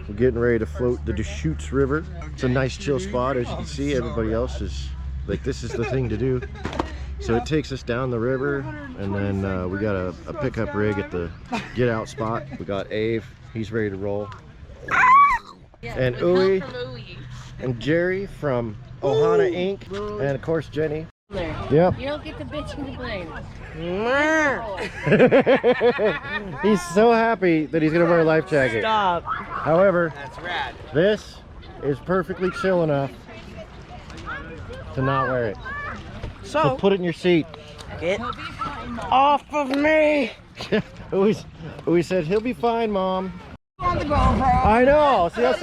We're getting ready to float the Deschutes River. It's a nice chill spot, as you can see. Everybody else is like, this is the thing to do. So it takes us down the river, and then we got a pickup rig at the get out spot. We got Ave, he's ready to roll. And Uwe and Jerry from Ohana Inc. And of course Jenny. Yep. You don't get to bitch and complain. He's so happy that he's gonna wear a life jacket. Stop. However, That's rad. this is perfectly chill enough to not wear it. So put it in your seat. Get off of me. We said he'll be fine, Mom. I know. See, that's...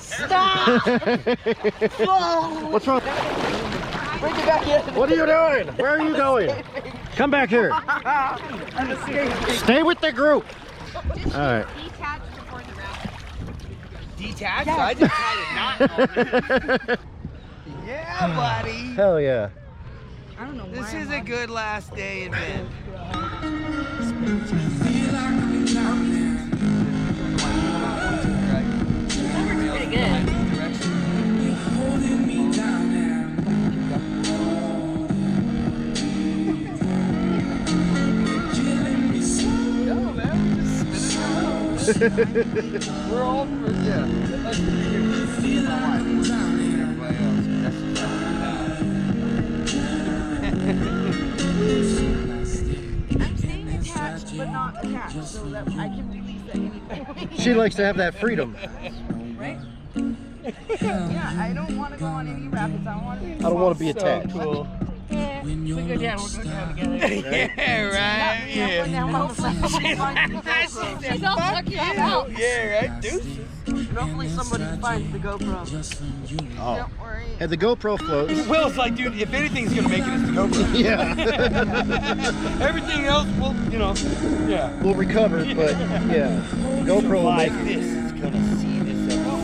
Stop! What's wrong? Bring it back in. What are you doing? Where are you going? Come back here. Stay with the group. All right. Detached? Yeah. I just had it not. Yeah, buddy. Hell yeah. I don't know. This is a good last day in bed. Pretty good. We're all for, yeah. That's pretty good. I'm staying attached but not attached so that I can release at any point. She likes to have that freedom. Right? Yeah, I don't want to go on any rapids. I don't want to be So attached. cool. Yeah, we go down. We'll go down together. Yeah, right. Yeah. She's all sucky out. Yeah, right. Deuces. Hopefully somebody finds the GoPro. Oh. Don't worry. And the GoPro floats. Will's like, dude, if anything's gonna make it, it's the GoPro. Yeah. Everything else will, you know, yeah. We'll recover, but yeah. GoPro will Like make this is gonna see this episode.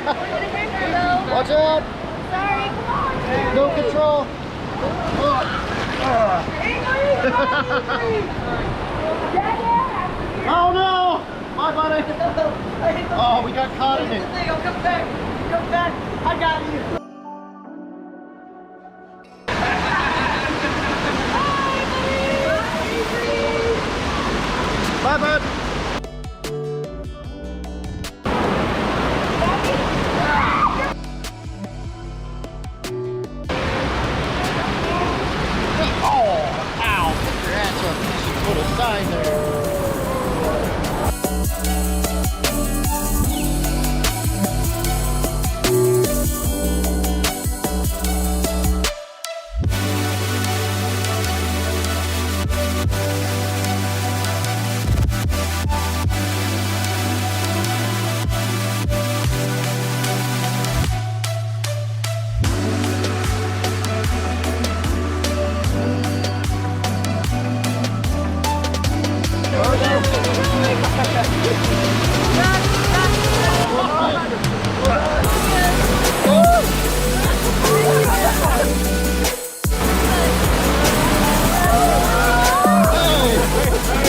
Watch out! Sorry, come on. No control. Oh no! Bye, buddy. Oh, we got caught in it. Come back. Come back. I got you. Bye, bud. Oh, ow. Put your ass up. You should put a sign there.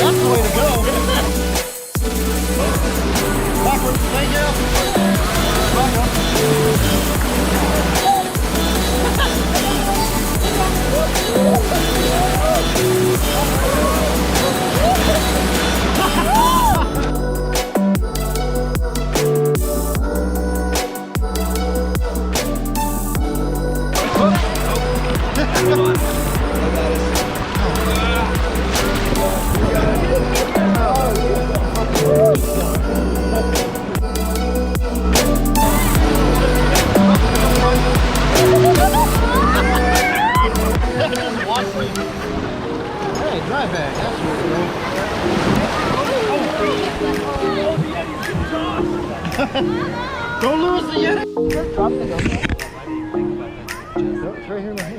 That's the way to go. Backwards, thank Hey, dry bag, that's where to go. Don't lose the Yeti. No, it's right here in my hand.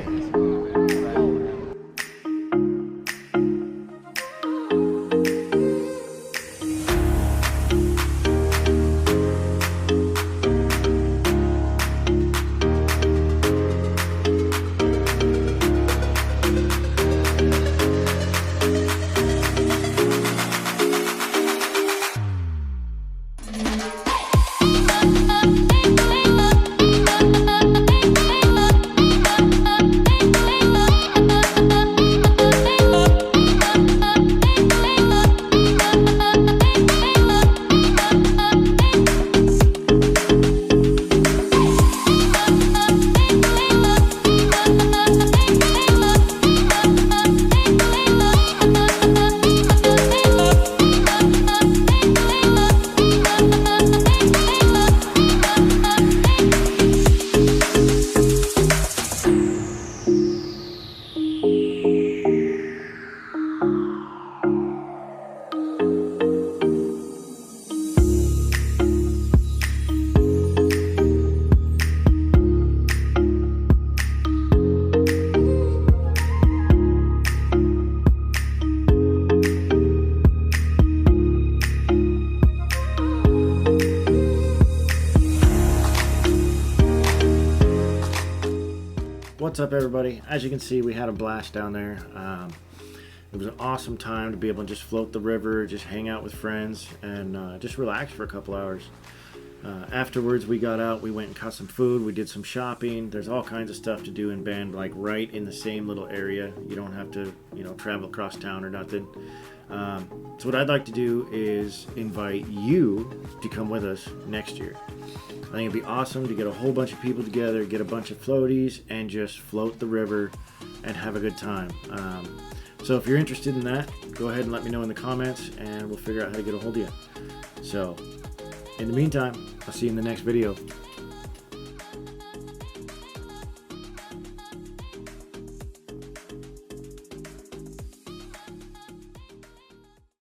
What's up, everybody? As you can see, we had a blast down there. It was an awesome time to be able to just float the river, just hang out with friends, and just relax for a couple hours. Afterwards, we got out, we went and caught some food, we did some shopping. There's all kinds of stuff to do in Bend, like right in the same little area. You don't have to, travel across town or nothing. So what I'd like to do is invite you to come with us next year. I think it'd be awesome to get a whole bunch of people together, get a bunch of floaties, and just float the river and have a good time. So if you're interested in that, go ahead and let me know in the comments, and we'll figure out how to get a hold of you. So in the meantime, I'll see you in the next video.